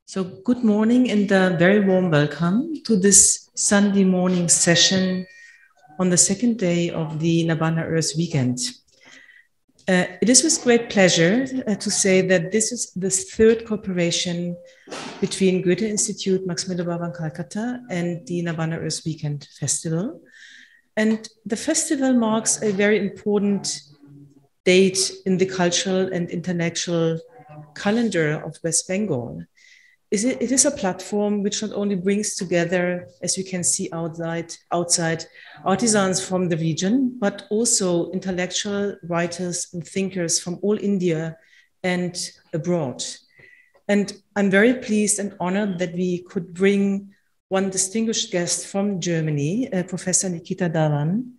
So good morning and a very warm welcome to this Sunday morning session on the second day of the Nabanna Earth Weekend. It is with great pleasure to say that this is the third cooperation between Goethe-Institut, Max Mueller Bhavan, Calcutta, and the Nabanna Earth Weekend Festival. And the festival marks a very important date in the cultural and intellectual calendar of West Bengal. It is a platform which not only brings together, as you can see outside, artisans from the region, but also intellectual writers and thinkers from all India and abroad. And I'm very pleased and honored that we could bring one distinguished guest from Germany, Professor Nikita Dhawan.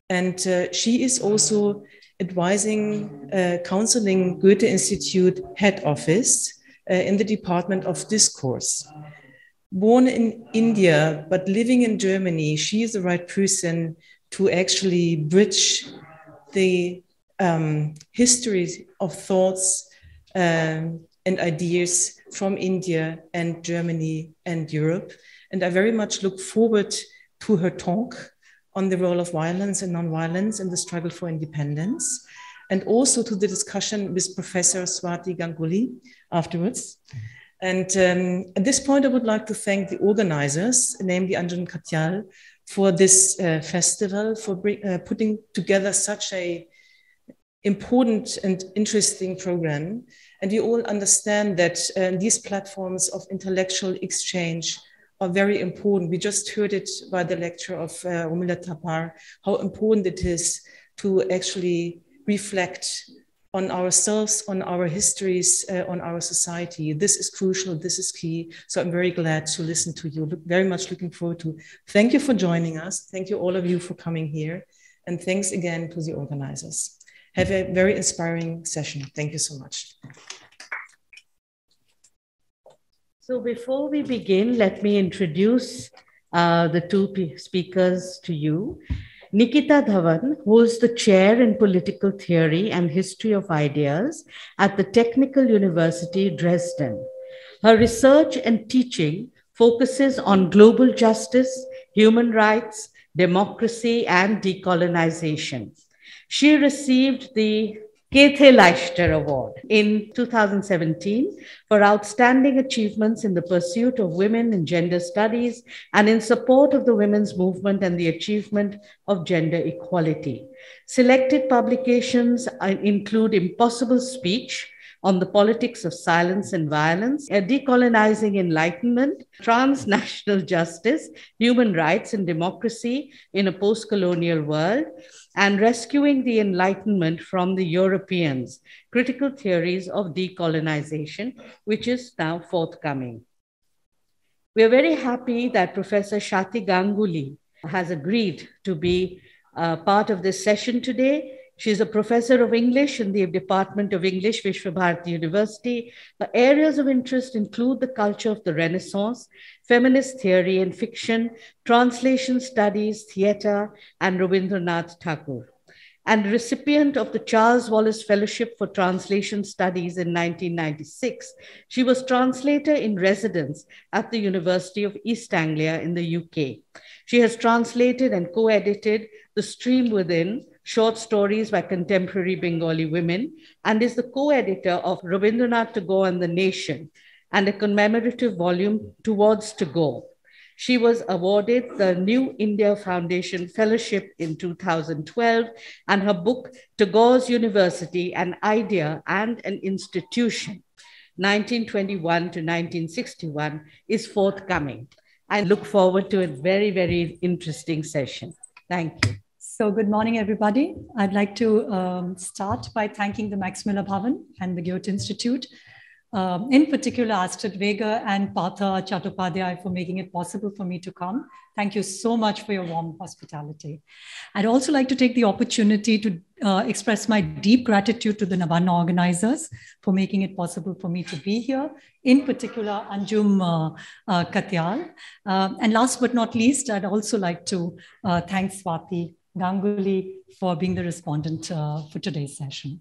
And she is also advising, counseling Goethe-Institut head office in the Department of Discourse. Born in India, but living in Germany, she is the right person to actually bridge the history of thoughts and ideas from India and Germany and Europe. And I very much look forward to her talk on the role of violence and nonviolence in the struggle for independence, and also to the discussion with Professor Swati Ganguly afterwards. And at this point, I would like to thank the organizers, namely Anjan Katyal, for this festival, for putting together such a important and interesting program. And we all understand that these platforms of intellectual exchange are very important. We just heard it by the lecture of Romila Tapar, how important it is to actually reflect on ourselves, on our histories, on our society. This is crucial, this is key. So I'm very glad to listen to you. Very much looking forward to. Thank you for joining us. Thank you all of you for coming here. And thanks again to the organizers. Have a very inspiring session. Thank you so much. So before we begin, let me introduce the two speakers to you. Nikita Dhawan holds the chair in political theory and history of ideas at the Technical University Dresden. Her research and teaching focuses on global justice, human rights, democracy, and decolonization. She received the Käthe Leichter Award in 2017 for outstanding achievements in the pursuit of women in gender studies and in support of the women's movement and the achievement of gender equality. Selected publications include Impossible Speech on the Politics of Silence and Violence, Decolonizing Enlightenment, Transnational Justice, Human Rights and Democracy in a Postcolonial World, and Rescuing the Enlightenment from the Europeans, Critical Theories of Decolonization, which is now forthcoming. We are very happy that Professor Swati Ganguly has agreed to be part of this session today. She's a professor of English in the Department of English, Vishwa Bharati University. Her areas of interest include the culture of the Renaissance, feminist theory and fiction, translation studies, theater, and Rabindranath Tagore. And recipient of the Charles Wallace Fellowship for Translation Studies in 1996, she was translator in residence at the University of East Anglia in the UK. She has translated and co-edited The Stream Within, short stories by contemporary Bengali women, and is the co-editor of Rabindranath Tagore and the Nation, and a commemorative volume Towards Tagore. She was awarded the New India Foundation Fellowship in 2012, and her book, Tagore's University, An Idea and an Institution, 1921 to 1961, is forthcoming. I look forward to a very, very interesting session. Thank you. So good morning, everybody. I'd like to start by thanking the Max Mueller Bhavan and the Goethe-Institut, in particular Astrid Weger and Partha Chattopadhyay for making it possible for me to come. Thank you so much for your warm hospitality. I'd also like to take the opportunity to express my deep gratitude to the Nabanna organizers for making it possible for me to be here, in particular Anjum Katyal. And last but not least, I'd also like to thank Swati Ganguly for being the respondent for today's session.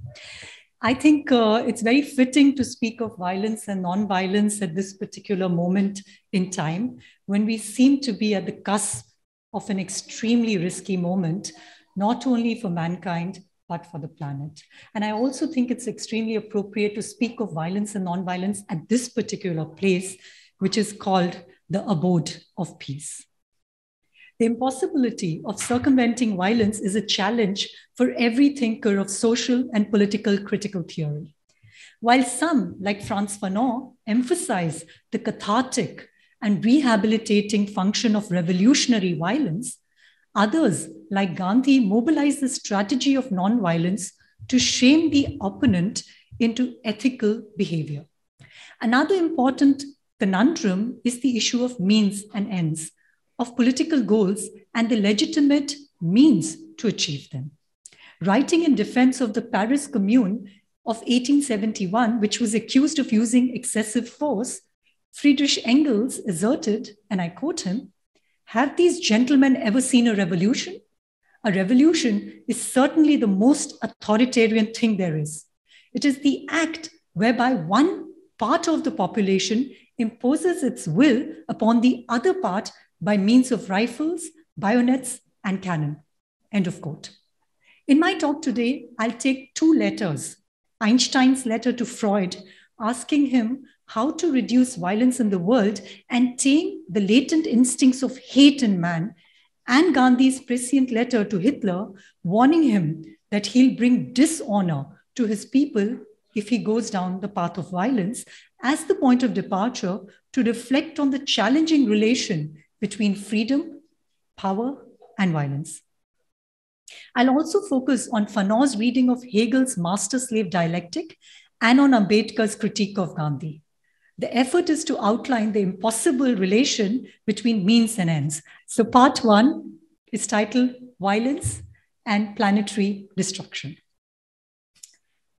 I think it's very fitting to speak of violence and non-violence at this particular moment in time, when we seem to be at the cusp of an extremely risky moment, not only for mankind, but for the planet. And I also think it's extremely appropriate to speak of violence and non-violence at this particular place, which is called the abode of peace. The impossibility of circumventing violence is a challenge for every thinker of social and political critical theory. While some, like Frantz Fanon, emphasize the cathartic and rehabilitating function of revolutionary violence, others, like Gandhi, mobilize the strategy of non-violence to shame the opponent into ethical behavior. Another important conundrum is the issue of means and ends, of political goals and the legitimate means to achieve them. Writing in defense of the Paris Commune of 1871, which was accused of using excessive force, Friedrich Engels asserted, and I quote him, "Have these gentlemen ever seen a revolution? A revolution is certainly the most authoritarian thing there is. It is the act whereby one part of the population imposes its will upon the other part by means of rifles, bayonets, and cannon." End of quote. In my talk today, I'll take two letters. Einstein's letter to Freud, asking him how to reduce violence in the world and tame the latent instincts of hate in man, and Gandhi's prescient letter to Hitler, warning him that he'll bring dishonor to his people if he goes down the path of violence, as the point of departure to reflect on the challenging relation between freedom, power, and violence. I'll also focus on Fanon's reading of Hegel's master-slave dialectic and on Ambedkar's critique of Gandhi. The effort is to outline the impossible relation between means and ends. So part one is titled Violence and Planetary Destruction.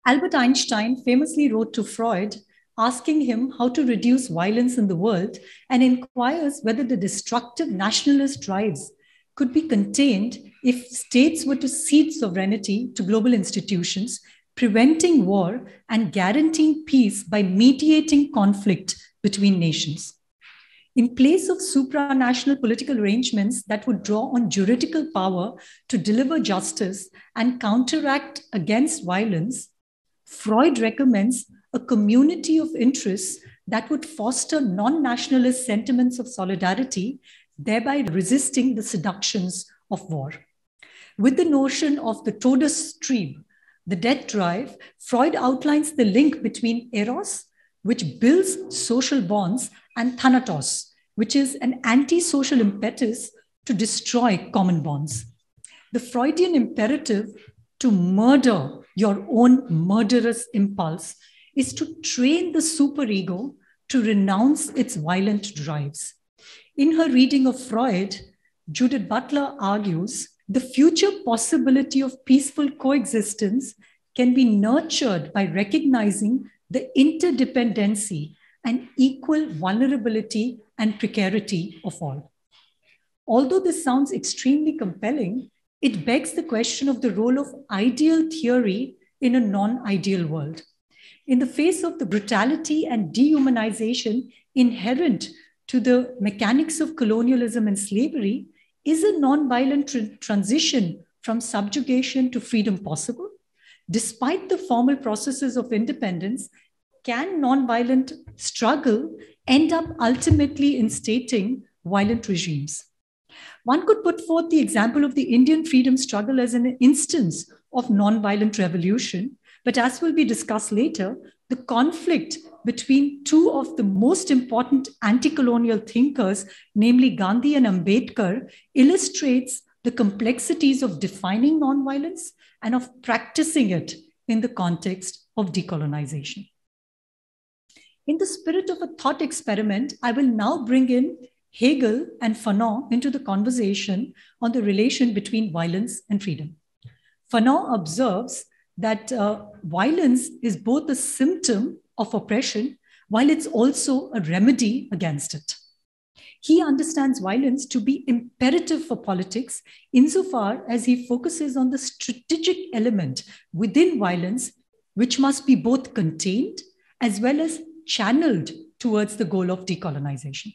Albert Einstein famously wrote to Freud, asking him how to reduce violence in the world, and inquires whether the destructive nationalist drives could be contained if states were to cede sovereignty to global institutions, preventing war and guaranteeing peace by mediating conflict between nations. In place of supranational political arrangements that would draw on juridical power to deliver justice and counteract against violence, Freud recommends a community of interests that would foster non-nationalist sentiments of solidarity, thereby resisting the seductions of war. With the notion of the Todestrieb, the death drive, Freud outlines the link between eros, which builds social bonds, and thanatos, which is an anti-social impetus to destroy common bonds. The Freudian imperative to murder your own murderous impulse is to train the superego to renounce its violent drives. In her reading of Freud, Judith Butler argues the future possibility of peaceful coexistence can be nurtured by recognizing the interdependency and equal vulnerability and precarity of all. Although this sounds extremely compelling, it begs the question of the role of ideal theory in a non-ideal world. In the face of the brutality and dehumanization inherent to the mechanics of colonialism and slavery, is a non-violent transition from subjugation to freedom possible? Despite the formal processes of independence, can non-violent struggle end up ultimately instating violent regimes? One could put forth the example of the Indian freedom struggle as an instance of non-violent revolution, but as will be discussed later, the conflict between two of the most important anti-colonial thinkers, namely Gandhi and Ambedkar, illustrates the complexities of defining non-violence and of practicing it in the context of decolonization. In the spirit of a thought experiment, I will now bring in Hegel and Fanon into the conversation on the relation between violence and freedom. Fanon observes that violence is both a symptom of oppression, while it's also a remedy against it. He understands violence to be imperative for politics insofar as he focuses on the strategic element within violence which must be both contained as well as channeled towards the goal of decolonization.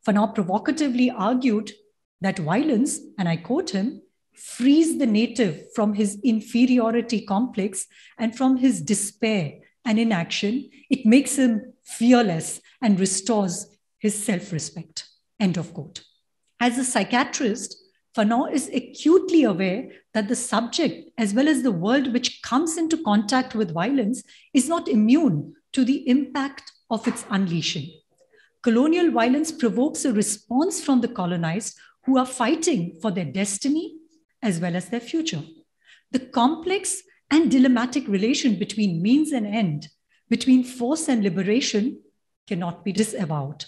Fanon provocatively argued that violence, and I quote him, frees the native from his inferiority complex and from his despair and inaction. It makes him fearless and restores his self-respect, end of quote. As a psychiatrist, Fanon is acutely aware that the subject, as well as the world which comes into contact with violence, is not immune to the impact of its unleashing. Colonial violence provokes a response from the colonized who are fighting for their destiny as well as their future. The complex and dilemmatic relation between means and end, between force and liberation, cannot be disavowed.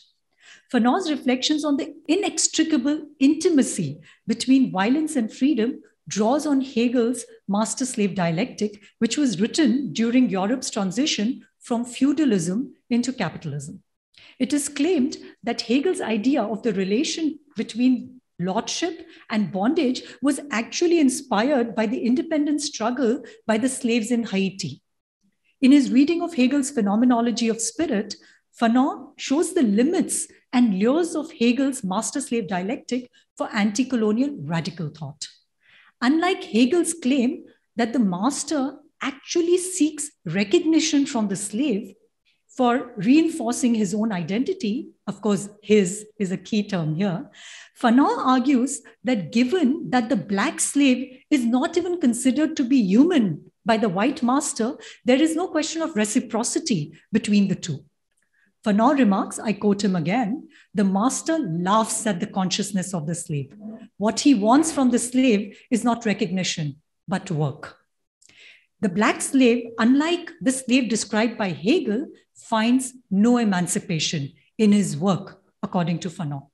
Fanon's reflections on the inextricable intimacy between violence and freedom draws on Hegel's master-slave dialectic, which was written during Europe's transition from feudalism into capitalism. It is claimed that Hegel's idea of the relation between lordship and bondage was actually inspired by the independence struggle by the slaves in Haiti. In his reading of Hegel's Phenomenology of Spirit, Fanon shows the limits and lures of Hegel's master-slave dialectic for anti-colonial radical thought. Unlike Hegel's claim that the master actually seeks recognition from the slave for reinforcing his own identity, of course, his is a key term here, Fanon argues that given that the Black slave is not even considered to be human by the white master, there is no question of reciprocity between the two. Fanon remarks, I quote him again, the master laughs at the consciousness of the slave. What he wants from the slave is not recognition, but work. The Black slave, unlike the slave described by Hegel, finds no emancipation in his work, according to Fanon.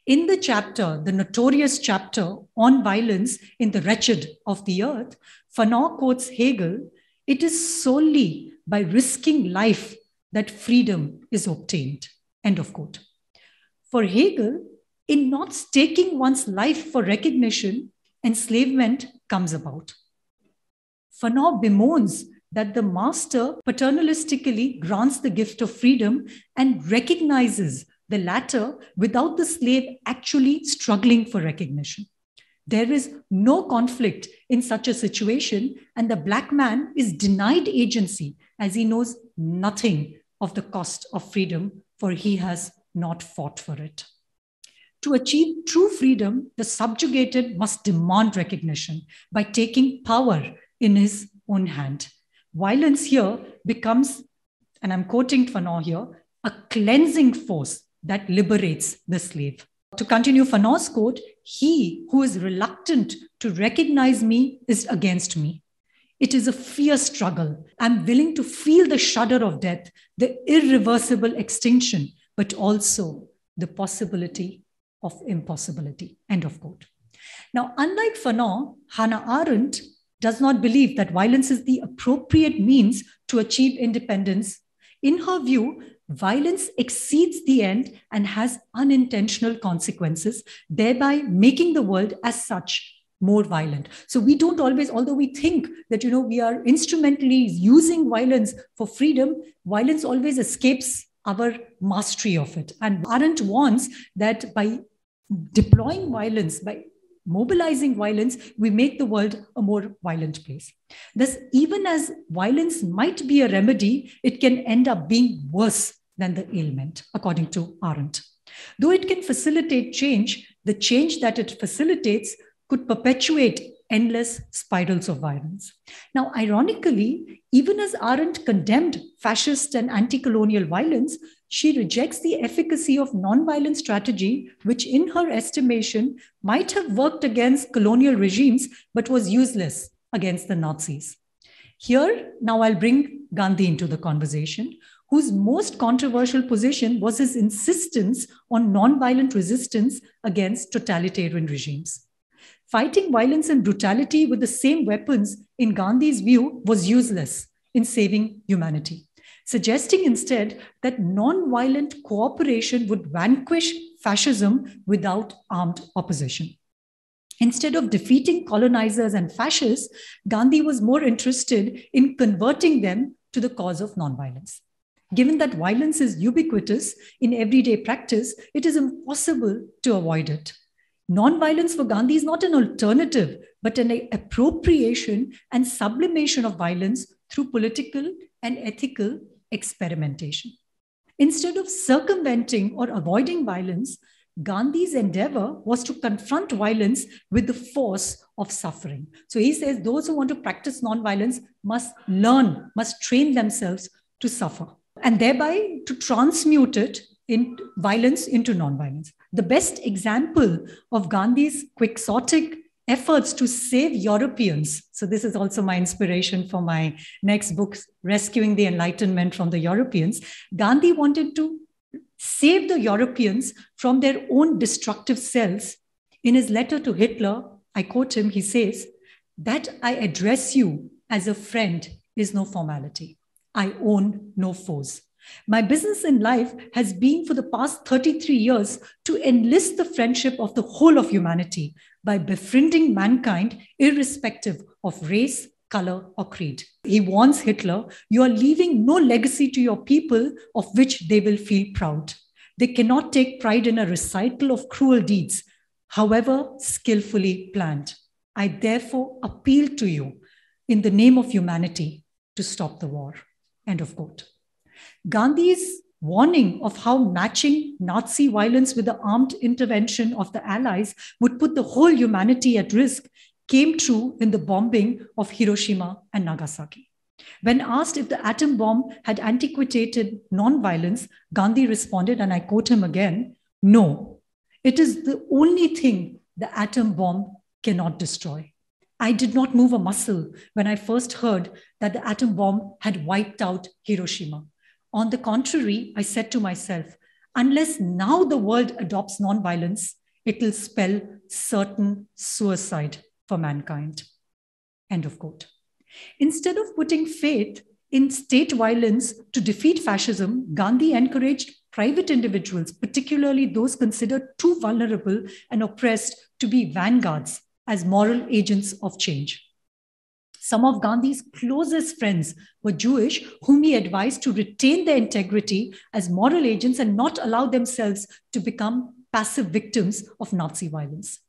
In the chapter, the notorious chapter on violence in The Wretched of the Earth, Fanon quotes Hegel, it is solely by risking life that freedom is obtained, end of quote. For Hegel, in not staking one's life for recognition, enslavement comes about. Fanon bemoans that the master paternalistically grants the gift of freedom and recognizes the latter without the slave actually struggling for recognition. There is no conflict in such a situation, and the Black man is denied agency as he knows nothing of the cost of freedom, for he has not fought for it. To achieve true freedom, the subjugated must demand recognition by taking power in his own hand. Violence here becomes, and I'm quoting Fanon here, a cleansing force that liberates the slave. To continue Fanon's quote, he who is reluctant to recognize me is against me. It is a fierce struggle. I'm willing to feel the shudder of death, the irreversible extinction, but also the possibility of impossibility, end of quote. Now, unlike Fanon, Hannah Arendt does not believe that violence is the appropriate means to achieve independence. In her view, violence exceeds the end and has unintentional consequences, thereby making the world as such more violent. So we don't always, although we think that, we are instrumentally using violence for freedom, violence always escapes our mastery of it. And Arendt warns that by deploying violence, by mobilizing violence, we make the world a more violent place. Thus, even as violence might be a remedy, it can end up being worse than the ailment, according to Arendt. Though it can facilitate change, the change that it facilitates could perpetuate endless spirals of violence. Now, ironically, even as Arendt condemned fascist and anti-colonial violence, she rejects the efficacy of non-violent strategy, which in her estimation might have worked against colonial regimes, but was useless against the Nazis. Here, now I'll bring Gandhi into the conversation, whose most controversial position was his insistence on non-violent resistance against totalitarian regimes. Fighting violence and brutality with the same weapons, in Gandhi's view, was useless in saving humanity, suggesting instead that non-violent cooperation would vanquish fascism without armed opposition. Instead of defeating colonizers and fascists, Gandhi was more interested in converting them to the cause of nonviolence. Given that violence is ubiquitous in everyday practice, it is impossible to avoid it. Nonviolence for Gandhi is not an alternative, but an appropriation and sublimation of violence through political and ethical experimentation. Instead of circumventing or avoiding violence, Gandhi's endeavor was to confront violence with the force of suffering. So he says those who want to practice nonviolence must learn, must train themselves to suffer, and thereby to transmute it in violence into nonviolence. The best example of Gandhi's quixotic efforts to save Europeans. So this is also my inspiration for my next book, Rescuing the Enlightenment from the Europeans. Gandhi wanted to save the Europeans from their own destructive selves. In his letter to Hitler, I quote him, he says, "That I address you as a friend is no formality. I own no foes. My business in life has been for the past 33 years to enlist the friendship of the whole of humanity by befriending mankind irrespective of race, color, or creed." He warns Hitler, "You are leaving no legacy to your people of which they will feel proud. They cannot take pride in a recital of cruel deeds, however skillfully planned. I therefore appeal to you in the name of humanity to stop the war." End of quote. Gandhi's warning of how matching Nazi violence with the armed intervention of the Allies would put the whole humanity at risk came true in the bombing of Hiroshima and Nagasaki. When asked if the atom bomb had antiquated nonviolence, Gandhi responded, and I quote him again, "No, it is the only thing the atom bomb cannot destroy. I did not move a muscle when I first heard that the atom bomb had wiped out Hiroshima. On the contrary, I said to myself, unless now the world adopts nonviolence, it will spell certain suicide for mankind." End of quote. Instead of putting faith in state violence to defeat fascism, Gandhi encouraged private individuals, particularly those considered too vulnerable and oppressed, to be vanguards as moral agents of change. Some of Gandhi's closest friends were Jewish, whom he advised to retain their integrity as moral agents and not allow themselves to become passive victims of Nazi violence.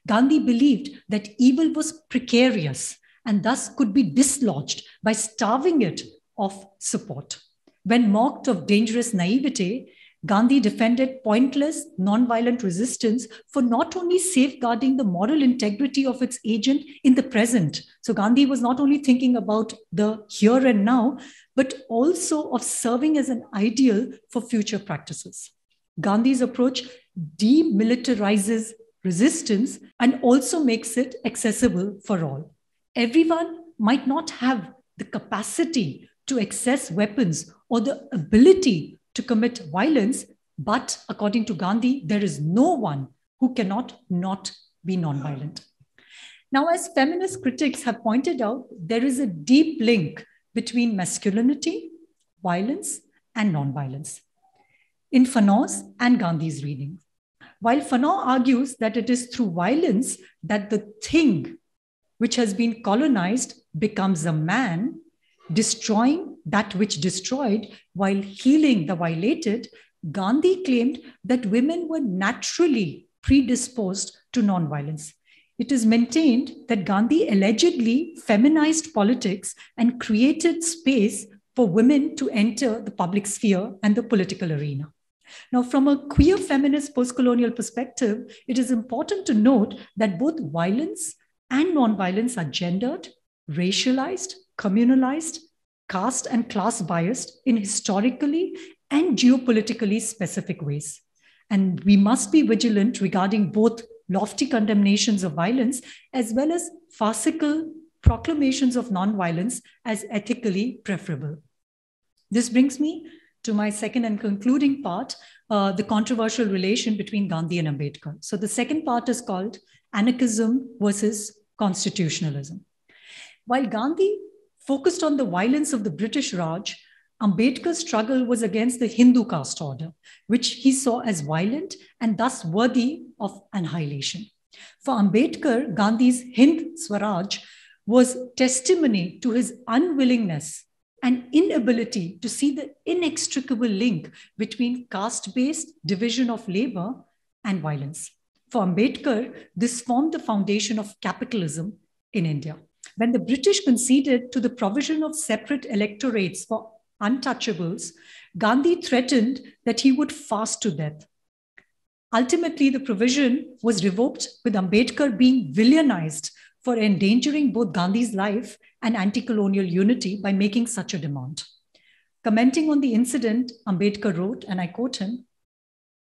Gandhi believed that evil was precarious and thus could be dislodged by starving it of support. When mocked of dangerous naivete, Gandhi defended pointless, nonviolent resistance for not only safeguarding the moral integrity of its agent in the present. So Gandhi was not only thinking about the here and now, but also of serving as an ideal for future practices. Gandhi's approach demilitarizes resistance and also makes it accessible for all. Everyone might not have the capacity to access weapons or the ability to commit violence, but according to Gandhi, there is no one who cannot not be nonviolent. Now, as feminist critics have pointed out, there is a deep link between masculinity, violence, and nonviolence in Fanon's and Gandhi's reading. While Fanon argues that it is through violence that the thing which has been colonized becomes a man, destroying that which destroyed while healing the violated, Gandhi claimed that women were naturally predisposed to nonviolence. It is maintained that Gandhi allegedly feminized politics and created space for women to enter the public sphere and the political arena. Now, from a queer feminist postcolonial perspective, it is important to note that both violence and nonviolence are gendered, racialized, communalized, caste and class biased in historically and geopolitically specific ways. And we must be vigilant regarding both lofty condemnations of violence as well as farcical proclamations of nonviolence as ethically preferable. This brings me to my second and concluding part, the controversial relation between Gandhi and Ambedkar. So the second part is called Anarchism versus Constitutionalism. While Gandhi focused on the violence of the British Raj, Ambedkar's struggle was against the Hindu caste order, which he saw as violent and thus worthy of annihilation. For Ambedkar, Gandhi's Hind Swaraj was testimony to his unwillingness and inability to see the inextricable link between caste-based division of labor and violence. For Ambedkar, this formed the foundation of capitalism in India. When the British conceded to the provision of separate electorates for untouchables, Gandhi threatened that he would fast to death. Ultimately, the provision was revoked, with Ambedkar being villainized for endangering both Gandhi's life and anti-colonial unity by making such a demand. Commenting on the incident, Ambedkar wrote, and I quote him,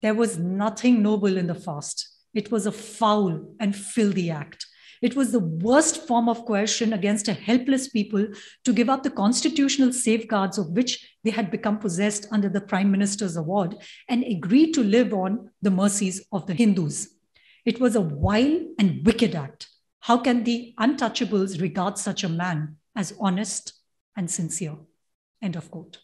"There was nothing noble in the fast. It was a foul and filthy act. It was the worst form of coercion against a helpless people to give up the constitutional safeguards of which they had become possessed under the Prime Minister's award and agree to live on the mercies of the Hindus. It was a vile and wicked act. How can the untouchables regard such a man as honest and sincere?" End of quote.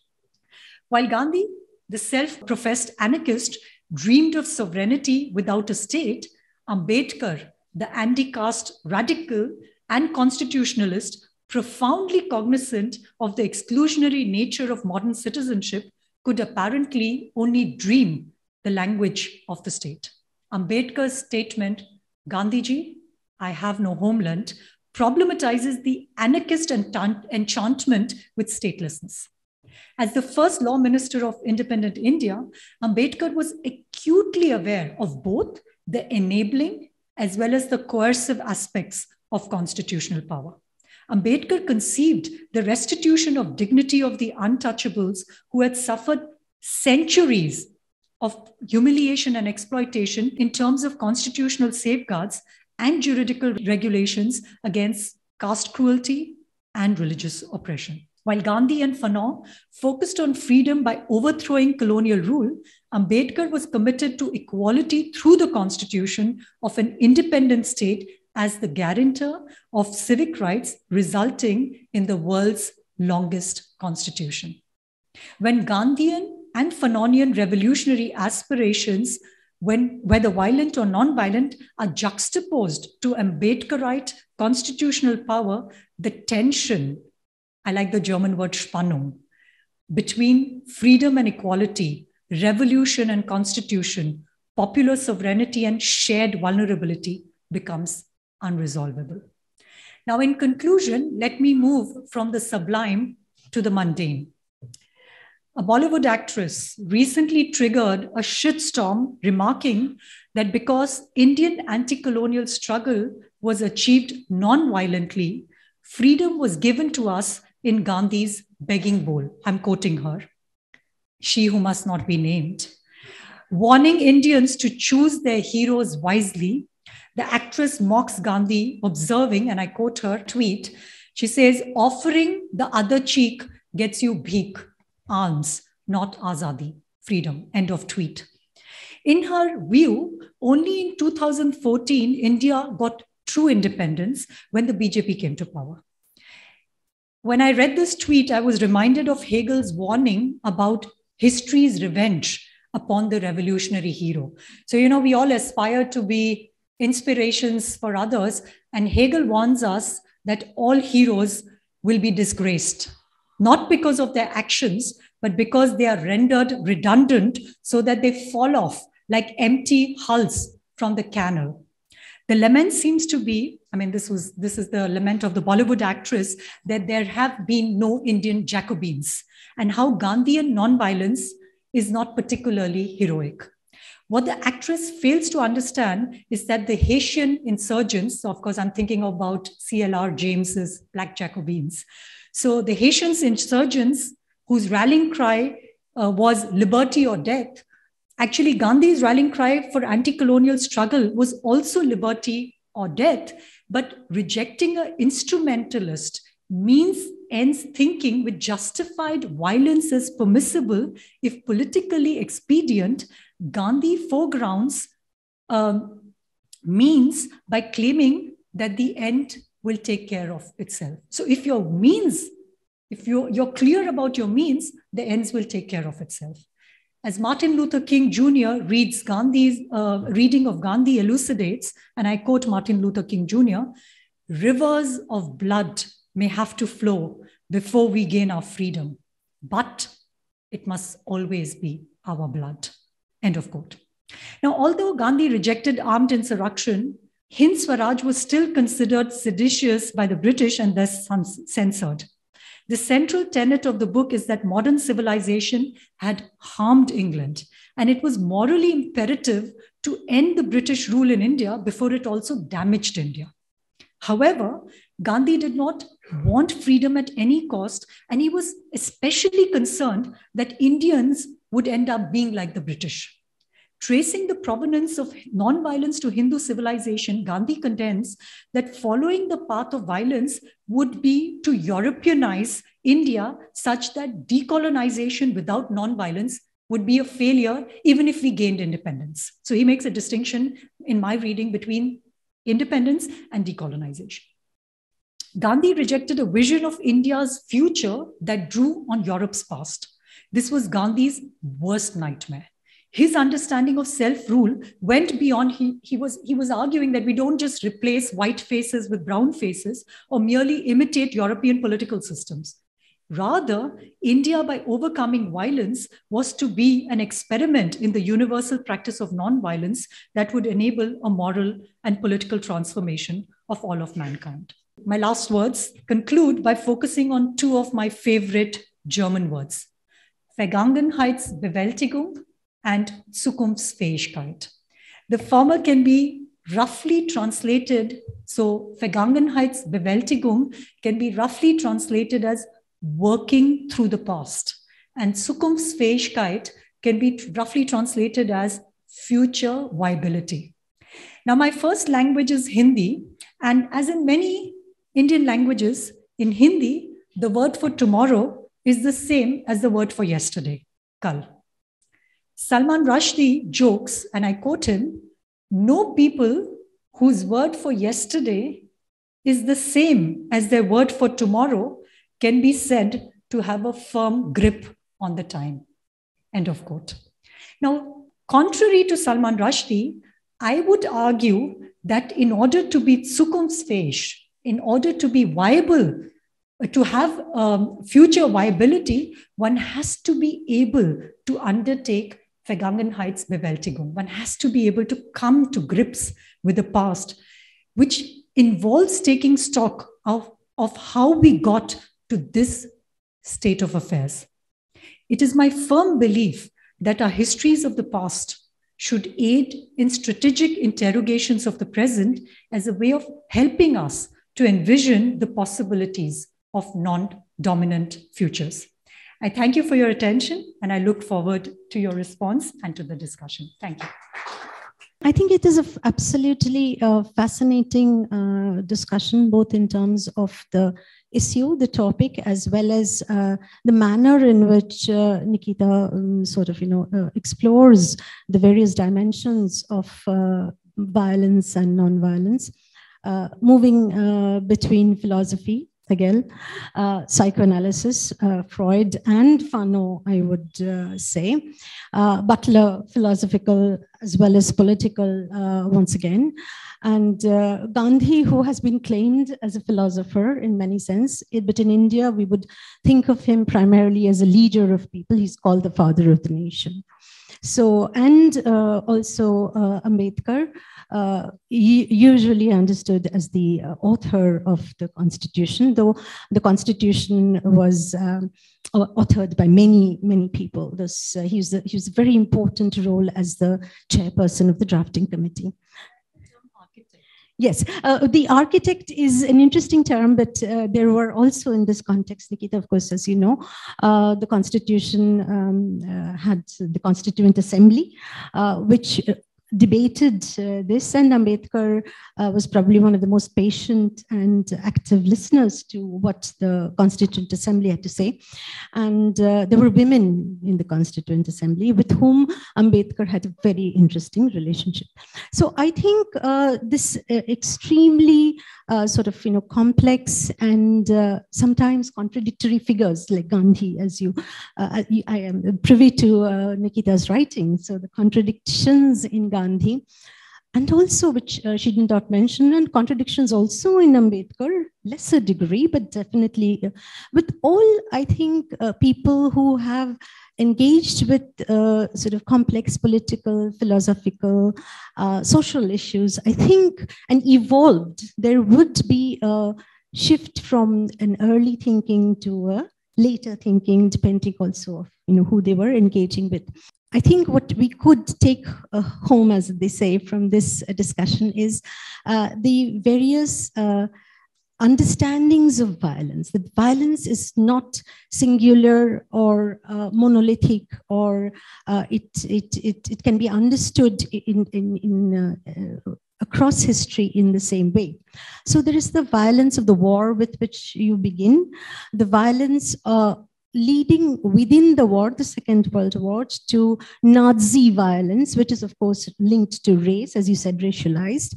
While Gandhi, the self-professed anarchist, dreamed of sovereignty without a state, Ambedkar, the anti-caste radical and constitutionalist, profoundly cognizant of the exclusionary nature of modern citizenship, could apparently only dream the language of the state. Ambedkar's statement, "Gandhiji, I have no homeland," problematizes the anarchist enchantment with statelessness. As the first law minister of independent India, Ambedkar was acutely aware of both the enabling as well as the coercive aspects of constitutional power. Ambedkar conceived the restitution of dignity of the untouchables who had suffered centuries of humiliation and exploitation in terms of constitutional safeguards and juridical regulations against caste cruelty and religious oppression. While Gandhi and Fanon focused on freedom by overthrowing colonial rule, Ambedkar was committed to equality through the constitution of an independent state as the guarantor of civic rights, resulting in the world's longest constitution. When Gandhian and Fanonian revolutionary aspirations, whether violent or non-violent, are juxtaposed to Ambedkarite constitutional power, the tension, I like the German word Spannung, between freedom and equality, revolution and constitution, popular sovereignty and shared vulnerability becomes unresolvable. Now, in conclusion, let me move from the sublime to the mundane. A Bollywood actress recently triggered a shitstorm remarking that because Indian anti-colonial struggle was achieved non-violently, freedom was given to us in Gandhi's begging bowl. I'm quoting her, she who must not be named. Warning Indians to choose their heroes wisely, the actress mocks Gandhi, observing, and I quote her tweet, she says, "Offering the other cheek gets you bhik, alms, not azadi, freedom," end of tweet. In her view, only in 2014, India got true independence when the BJP came to power. When I read this tweet, I was reminded of Hegel's warning about history's revenge upon the revolutionary hero. So, we all aspire to be inspirations for others, and Hegel warns us that all heroes will be disgraced, not because of their actions, but because they are rendered redundant so that they fall off like empty hulls from the canal. The lament seems to be, this is the lament of the Bollywood actress, that there have been no Indian Jacobins, and how Gandhian nonviolence is not particularly heroic. What the actress fails to understand is that the Haitian insurgents, of course, I'm thinking about C.L.R. James's Black Jacobins. So the Haitian insurgents whose rallying cry was liberty or death, actually Gandhi's rallying cry for anti-colonial struggle was also liberty or death, but rejecting an instrumentalist means ends thinking with justified violence as permissible if politically expedient. Gandhi foregrounds means by claiming that the end will take care of itself. So if your means, if you're clear about your means, the ends will take care of itself. As Martin Luther King Jr. reads Gandhi's reading of Gandhi elucidates, and I quote Martin Luther King Jr., "Rivers of blood may have to flow before we gain our freedom, but it must always be our blood." End of quote. Now, although Gandhi rejected armed insurrection, Hind Swaraj was still considered seditious by the British and thus censored. The central tenet of the book is that modern civilization had harmed England, and it was morally imperative to end the British rule in India before it also damaged India. However, Gandhi did not want freedom at any cost, and he was especially concerned that Indians would end up being like the British. Tracing the provenance of non-violence to Hindu civilization, Gandhi contends that following the path of violence would be to Europeanize India such that decolonization without non-violence would be a failure even if we gained independence. So he makes a distinction in my reading between independence and decolonization. Gandhi rejected a vision of India's future that drew on Europe's past. This was Gandhi's worst nightmare. His understanding of self-rule went beyond, he was arguing that we don't just replace white faces with brown faces or merely imitate European political systems. Rather, India, by overcoming violence, was to be an experiment in the universal practice of non-violence that would enable a moral and political transformation of all of mankind. My last words conclude by focusing on two of my favorite German words, Vergangenheitsbewältigung and Zukunftsfähigkeit. The former can be roughly translated, so Vergangenheitsbewältigung can be roughly translated as working through the past, and Zukunftsfähigkeit can be roughly translated as future viability. Now, my first language is Hindi, and as in many Indian languages, in Hindi, the word for tomorrow is the same as the word for yesterday, kal. Salman Rushdie jokes, and I quote him, "No people whose word for yesterday is the same as their word for tomorrow can be said to have a firm grip on the time." End of quote. Now, contrary to Salman Rushdie, I would argue that in order to be zukunftsfähig, in order to be viable, to have future viability, one has to be able to undertake Vergangenheitsbewältigung. One has to be able to come to grips with the past, which involves taking stock of how we got to this state of affairs. It is my firm belief that our histories of the past should aid in strategic interrogations of the present as a way of helping us to envision the possibilities of non-dominant futures. I thank you for your attention, and I look forward to your response and to the discussion. Thank you. I think it is an absolutely fascinating discussion, both in terms of the issue, the topic, as well as the manner in which Nikita explores the various dimensions of violence and non-violence, moving between philosophy, again, psychoanalysis, Freud and Fanon, I would say, Butler, philosophical as well as political once again, and Gandhi, who has been claimed as a philosopher in many sense, but in India, we would think of him primarily as a leader of people. He's called the father of the nation. So, and also Ambedkar, usually understood as the author of the Constitution, though the Constitution was authored by many, many people. He was a very important role as the chairperson of the drafting committee. Yes, the architect is an interesting term, but there were also in this context, Nikita, of course, as you know, the Constitution had the Constituent Assembly, which debated this, and Ambedkar was probably one of the most patient and active listeners to what the Constituent Assembly had to say. And there were women in the Constituent Assembly with whom Ambedkar had a very interesting relationship. So I think this extremely sort of, complex and sometimes contradictory figures like Gandhi, as I am privy to Nikita's writing. So the contradictions in Gandhi, and also which she did not mention, and contradictions also in Ambedkar, lesser degree, but definitely with all, I think, people who have engaged with sort of complex political, philosophical, social issues, I think, and evolved, there would be a shift from an early thinking to a later thinking, depending also of who they were engaging with. I think what we could take home, as they say, from this discussion is the various understandings of violence. That violence is not singular or monolithic, or it can be understood across history in the same way. So there is the violence of the war with which you begin, the violence leading within the war, the Second World War, to Nazi violence, which is of course linked to race, as you said, racialized.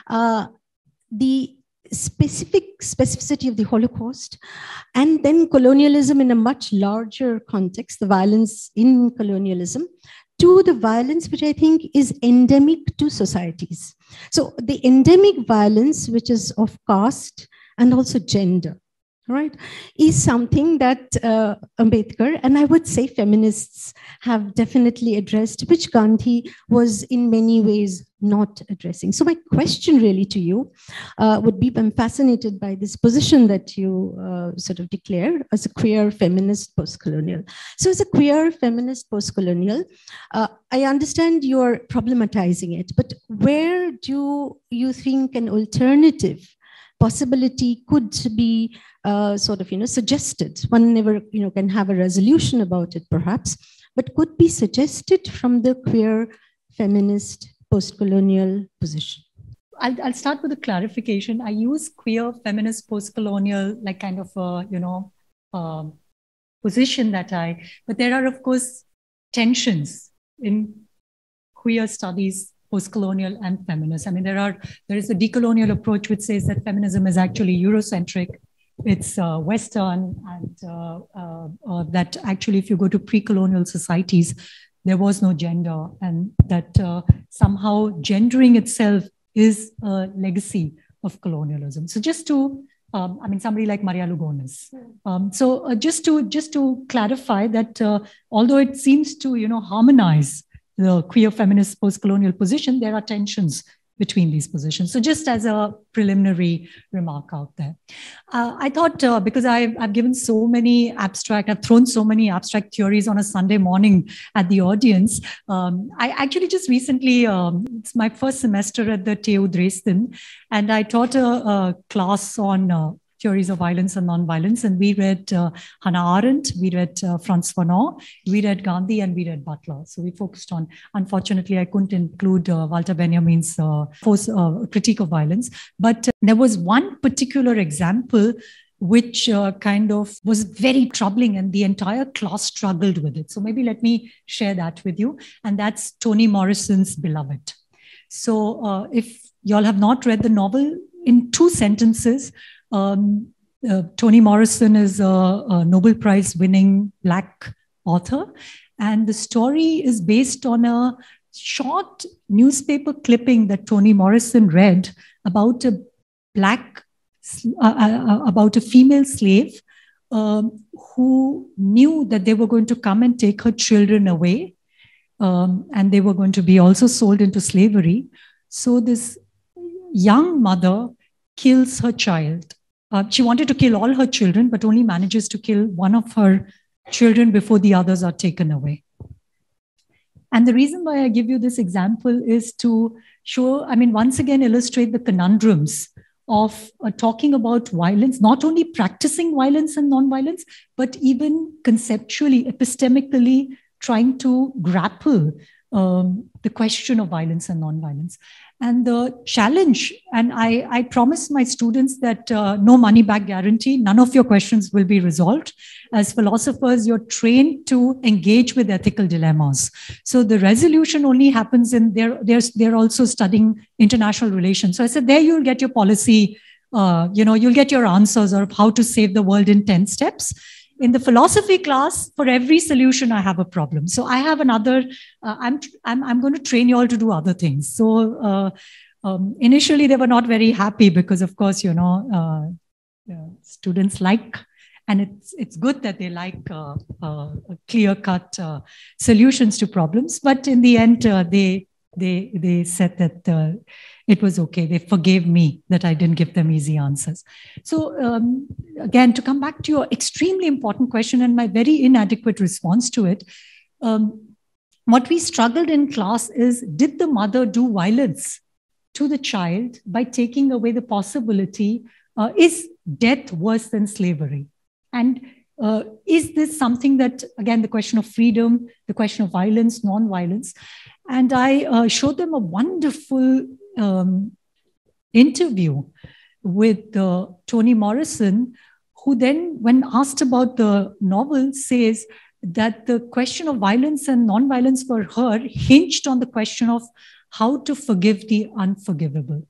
The specificity of the Holocaust, and then colonialism in a much larger context, the violence in colonialism, to the violence which I think is endemic to societies. So the endemic violence, which is of caste and also gender, right, is something that Ambedkar, and I would say feminists, have definitely addressed, which Gandhi was in many ways not addressing. So my question really to you would be, I'm fascinated by this position that you sort of declared as a queer feminist postcolonial. So as a queer feminist postcolonial, I understand you're problematizing it, but where do you think an alternative possibility could be sort of, suggested? One never, can have a resolution about it, perhaps, but could be suggested from the queer feminist postcolonial position. I'll start with a clarification. I use queer feminist postcolonial like kind of position but there are of course tensions in queer studies, postcolonial and feminist. I mean, there is a decolonial approach which says that feminism is actually Eurocentric, it's Western, and that actually if you go to pre-colonial societies, there was no gender, and that somehow gendering itself is a legacy of colonialism. So just to, somebody like Maria Lugones. Just to clarify that although it seems to, harmonize the queer feminist postcolonial position, there are tensions between these positions. So just as a preliminary remark out there. I thought, because I've given so many I've thrown so many abstract theories on a Sunday morning at the audience. I actually just recently, it's my first semester at the TU Dresden, and I taught a class on Theories of Violence and Nonviolence, and we read Hannah Arendt, we read Franz Fanon, we read Gandhi, and we read Butler. So we focused on, unfortunately, I couldn't include Walter Benjamin's critique of violence, but there was one particular example which kind of was very troubling, and the entire class struggled with it. So maybe let me share that with you, and that's Toni Morrison's Beloved. So if y'all have not read the novel, in 2 sentences, Toni Morrison is a Nobel Prize winning Black author. And the story is based on a short newspaper clipping that Toni Morrison read about a female slave who knew that they were going to come and take her children away. And they were going to be also sold into slavery. So this young mother kills her child. She wanted to kill all her children, but only manages to kill one of her children before the others are taken away. And the reason why I give you this example is to show, once again, illustrate the conundrums of talking about violence, not only practicing violence and nonviolence, but even conceptually, epistemically, trying to grapple the question of violence and non-violence. And the challenge, and I promised my students that no money back guarantee, none of your questions will be resolved. As philosophers, you're trained to engage with ethical dilemmas. So the resolution only happens in, they're also studying international relations. So I said, there you'll get your policy, you'll get your answers of how to save the world in 10 steps. In the philosophy class, for every solution, I have a problem. So I have another, I'm going to train you all to do other things. So initially, they were not very happy because, of course, students like, and it's good that they like clear-cut solutions to problems. But in the end, they said that it was okay. They forgave me that I didn't give them easy answers. So again, to come back to your extremely important question and my very inadequate response to it, what we struggled in class is, did the mother do violence to the child by taking away the possibility, is death worse than slavery? And is this something that, again, the question of freedom, the question of violence, non-violence, and I showed them a wonderful interview with Toni Morrison, who then, when asked about the novel, says that the question of violence and non-violence for her hinged on the question of how to forgive the unforgivable.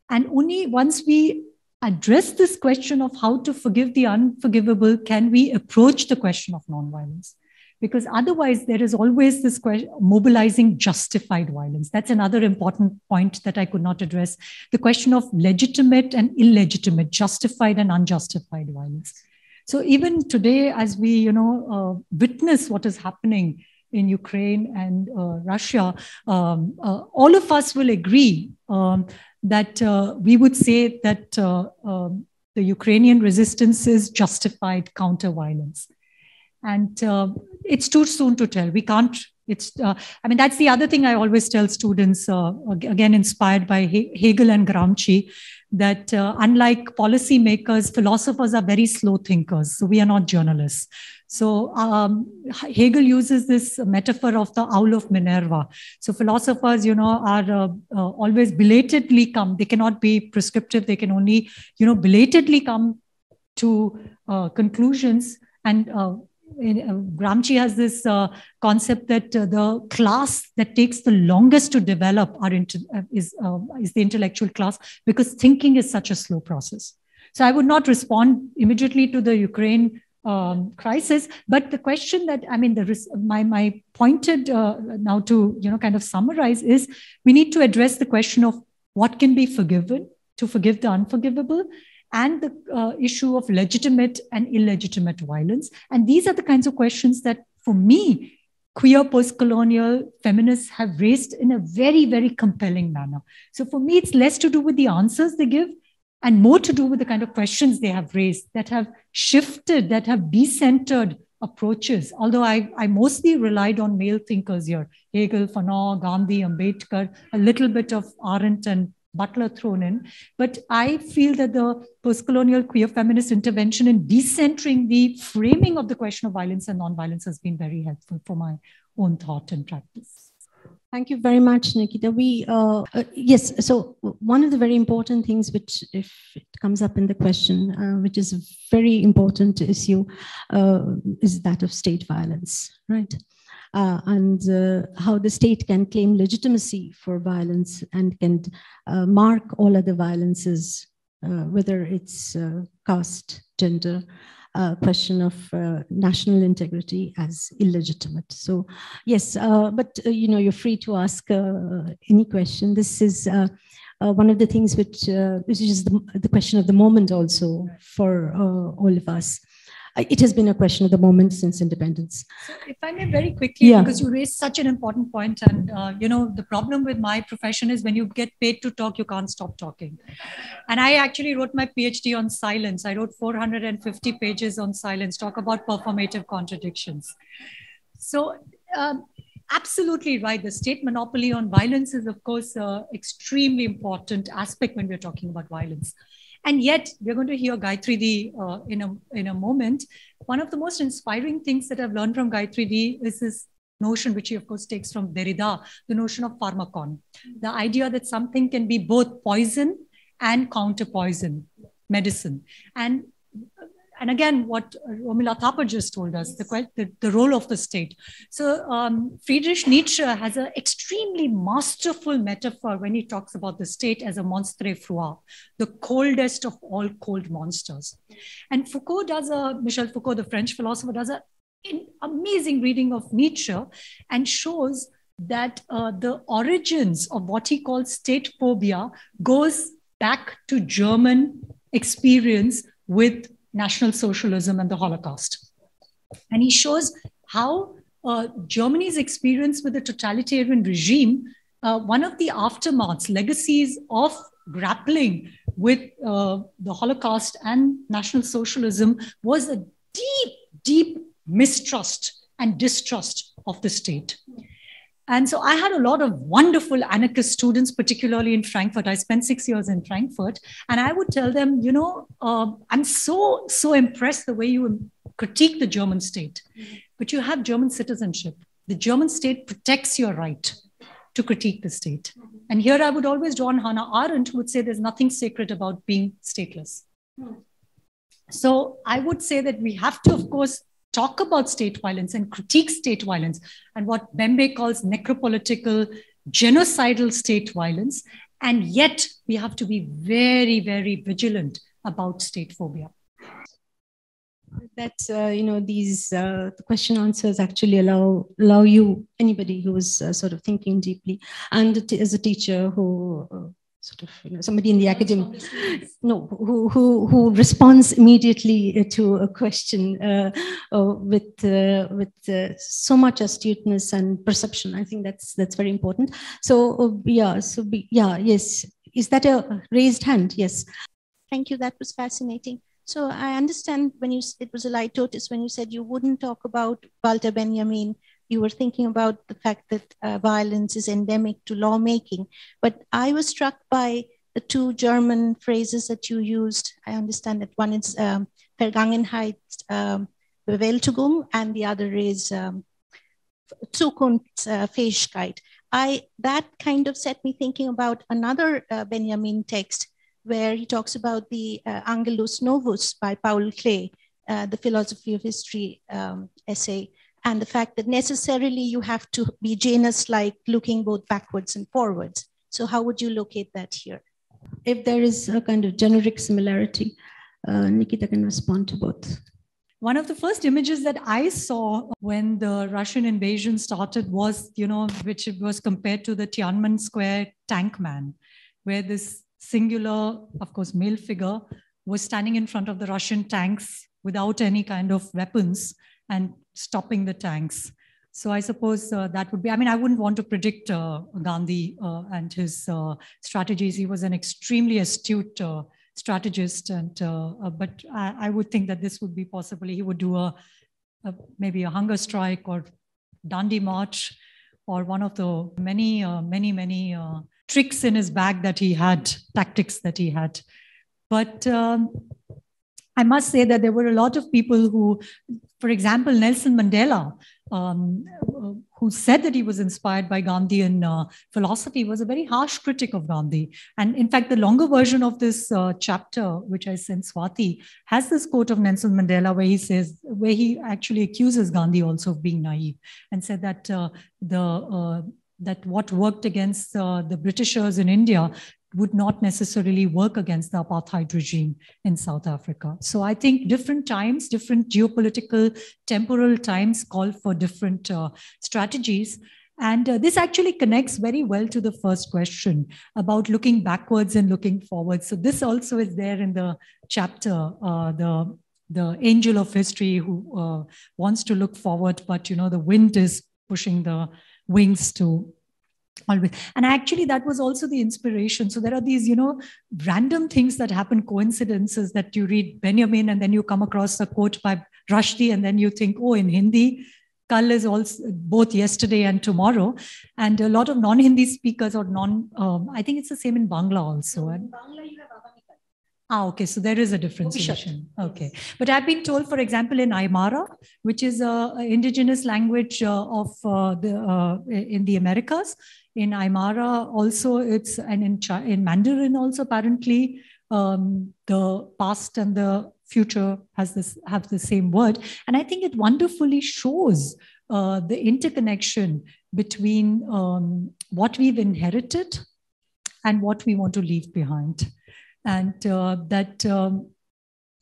And only once we address this question of how to forgive the unforgivable can we approach the question of non-violence. Because otherwise, there is always this question, mobilizing justified violence. That's another important point that I could not address. The question of legitimate and illegitimate, justified and unjustified violence. So even today, as we witness what is happening in Ukraine and Russia, all of us will agree that we would say that the Ukrainian resistance is justified counter-violence. And it's too soon to tell. We can't, that's the other thing I always tell students, again, inspired by Hegel and Gramsci, that unlike policymakers, philosophers are very slow thinkers. So we are not journalists. So Hegel uses this metaphor of the owl of Minerva. So philosophers, are always belatedly come. They cannot be prescriptive. They can only, belatedly come to conclusions. And Gramsci has this concept that the class that takes the longest to develop is the intellectual class, because thinking is such a slow process. So I would not respond immediately to the Ukraine crisis, but the question that, my pointed now to, kind of summarize is, we need to address the question of what can be forgiven, to forgive the unforgivable, and the issue of legitimate and illegitimate violence. And these are the kinds of questions that, for me, queer post-colonial feminists have raised in a very, very compelling manner. So for me, it's less to do with the answers they give and more to do with the kind of questions they have raised that have shifted, that have decentered approaches. Although I mostly relied on male thinkers here, Hegel, Fanon, Gandhi, Ambedkar, a little bit of Arendt and Butler thrown in. But I feel that the post-colonial queer feminist intervention in decentering the framing of the question of violence and non-violence has been very helpful for my own thought and practice. Thank you very much, Nikita. Yes, so one of the very important things which, if it comes up in the question, which is a very important issue, is that of state violence, right? And how the state can claim legitimacy for violence and can mark all other violences, whether it's caste, gender, question of national integrity as illegitimate. So yes, but you're free to ask any question. This is one of the things which is the question of the moment also for all of us. It has been a question of the moment since independence. So if I may very quickly, because you raised such an important point, and the problem with my profession is when you get paid to talk, you can't stop talking. And I actually wrote my PhD on silence. I wrote 450 pages on silence, talk about performative contradictions. So absolutely right. The state monopoly on violence is, of course, an extremely important aspect when we're talking about violence. And yet, we're going to hear Gayatri in a moment. One of the most inspiring things that I've learned from Gayatri is this notion, which he, of course, takes from Derrida, the notion of pharmacon. The idea that something can be both poison and counter-poison medicine. And again, what Romila Thapar just told us, the role of the state. So Friedrich Nietzsche has an extremely masterful metaphor when he talks about the state as a monstre froid, the coldest of all cold monsters. And Michel Foucault, the French philosopher, does an amazing reading of Nietzsche and shows that the origins of what he calls state phobia goes back to German experience with National Socialism and the Holocaust. And he shows how Germany's experience with the totalitarian regime, one of the aftermaths, legacies of grappling with the Holocaust and National Socialism was a deep, deep mistrust and distrust of the state. And so I had a lot of wonderful anarchist students, particularly in Frankfurt. I spent 6 years in Frankfurt. And I would tell them, I'm so impressed the way you critique the German state. But you have German citizenship. The German state protects your right to critique the state. And here I would always draw on Hannah Arendt, who would say there's nothing sacred about being stateless. So I would say that we have to, of course, talk about state violence and critique state violence and what Bembe calls necropolitical, genocidal state violence. And yet we have to be very, very vigilant about state phobia. That's, these the question answers actually allow you, anybody who is sort of thinking deeply, and as a teacher who somebody in the academy, who responds immediately to a question with so much astuteness and perception. I think that's very important. So yes. Is that a raised hand? Yes. Thank you. That was fascinating. So I understand it was a light notice when you said you wouldn't talk about Walter Benjamin. You were thinking about the fact that violence is endemic to lawmaking. But I was struck by the two German phrases that you used. I understand that one is Vergangenheit, Bewältigung, and the other is Zukunftsfähigkeit. That kind of set me thinking about another Benjamin text where he talks about the Angelus Novus by Paul Klee, the philosophy of history essay, and the fact that necessarily you have to be Janus-like, looking both backwards and forwards. So how would you locate that here? If there is a kind of generic similarity, Nikita can respond to both. One of the first images that I saw when the Russian invasion started was, which was compared to the Tiananmen Square tank man, where this singular, of course, male figure was standing in front of the Russian tanks without any kind of weapons and stopping the tanks. So I suppose that would be, I wouldn't want to predict Gandhi and his strategies. He was an extremely astute strategist, and but I would think that this would be possibly, he would do maybe a hunger strike or Dandi March, or one of the many tricks in his bag that he had, tactics that he had. But I must say that there were a lot of people who, for example, Nelson Mandela, who said that he was inspired by Gandhian philosophy, was a very harsh critic of Gandhi. And in fact, the longer version of this chapter, which I sent Swati, has this quote of Nelson Mandela where he actually accuses Gandhi also of being naive, and said that that what worked against the Britishers in India would not necessarily work against the apartheid regime in South Africa. So I think different times, different geopolitical, temporal times call for different strategies. And this actually connects very well to the first question about looking backwards and looking forward. So this also is there in the chapter, the angel of history who wants to look forward, but the wind is pushing the wings to always. And actually that was also the inspiration. So there are these, random things that happen, coincidences, that you read Benjamin and then you come across a quote by Rushdie and then you think, oh, in Hindi, Kal is also both yesterday and tomorrow. And a lot of non-Hindi speakers or I think it's the same in Bangla also. In Bangla, you have okay, so there is a differentiation. Okay, but I've been told, for example, in Aymara, which is an indigenous language in the Americas, in Aymara also it's, and in Mandarin also apparently the past and the future have the same word, and I think it wonderfully shows the interconnection between what we've inherited and what we want to leave behind. And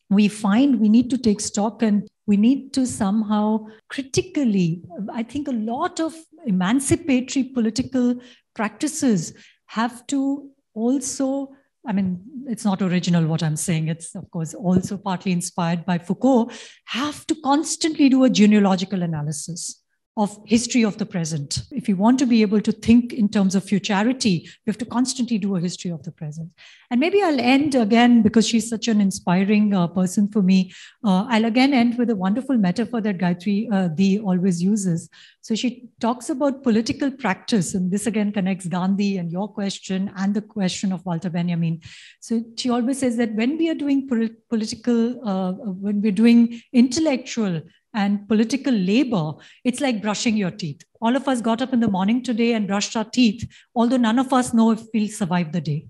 we find we need to take stock, and we need to somehow critically, I think a lot of emancipatory political practices have to also, I mean, it's not original what I'm saying, it's of course also partly inspired by Foucault, have to constantly do a genealogical analysis of history of the present. If you want to be able to think in terms of futurity, you have to constantly do a history of the present. And maybe I'll end again, because she's such an inspiring person for me. I'll again end with a wonderful metaphor that Gayatri Di always uses. So she talks about political practice, and this again connects Gandhi and your question and the question of Walter Benjamin. So she always says that when we are doing when we're doing intellectual and political labor, it's like brushing your teeth. All of us got up in the morning today and brushed our teeth, although none of us know if we'll survive the day.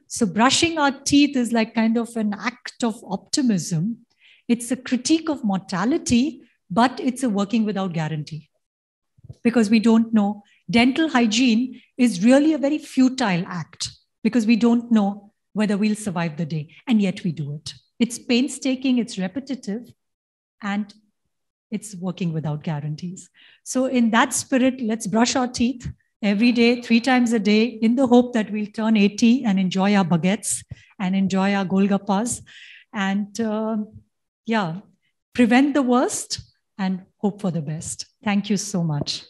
So brushing our teeth is like kind of an act of optimism. It's a critique of mortality, but it's a working without guarantee, because we don't know. Dental hygiene is really a very futile act, because we don't know whether we'll survive the day, and yet we do it. It's painstaking, it's repetitive, and it's working without guarantees. So in that spirit, let's brush our teeth every day, 3 times a day, in the hope that we'll turn 80 and enjoy our baguettes and enjoy our golgappas. And prevent the worst and hope for the best. Thank you so much.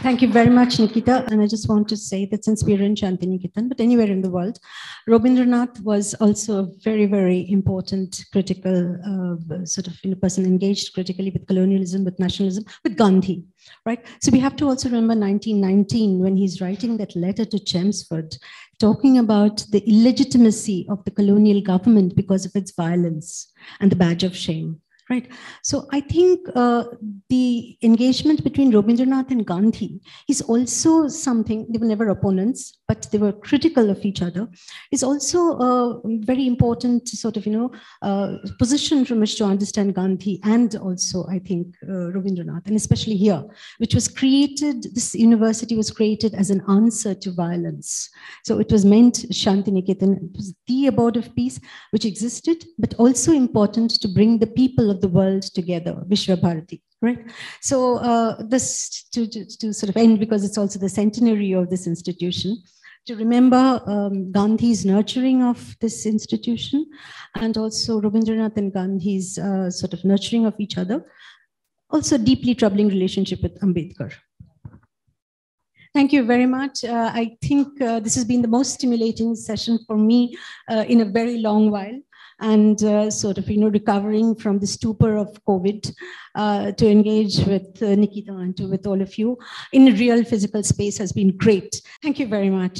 Thank you very much, Nikita. And I just want to say that since we're in Shantiniketan, but anywhere in the world, Rabindranath was also a very, very important critical person engaged critically with colonialism, with nationalism, with Gandhi, right? So we have to also remember 1919, when he's writing that letter to Chelmsford, talking about the illegitimacy of the colonial government because of its violence and the badge of shame. Right. So I think the engagement between Rabindranath and Gandhi is also something, they were never opponents, but they were critical of each other, is also a very important sort of, position from which to understand Gandhi and also, I think, Rabindranath, and especially here, which was created, this university was created as an answer to violence. So it was meant, Shantiniketan, it was the abode of peace, which existed, but also important to bring the people of the world together, Vishwa Bharati, right? So this to sort of end, because it's also the centenary of this institution, to remember Gandhi's nurturing of this institution, and also Rabindranath and Gandhi's sort of nurturing of each other, also deeply troubling relationship with Ambedkar. Thank you very much. I think this has been the most stimulating session for me in a very long while. And sort of, recovering from the stupor of COVID, to engage with Nikita and with all of you in a real physical space has been great. Thank you very much.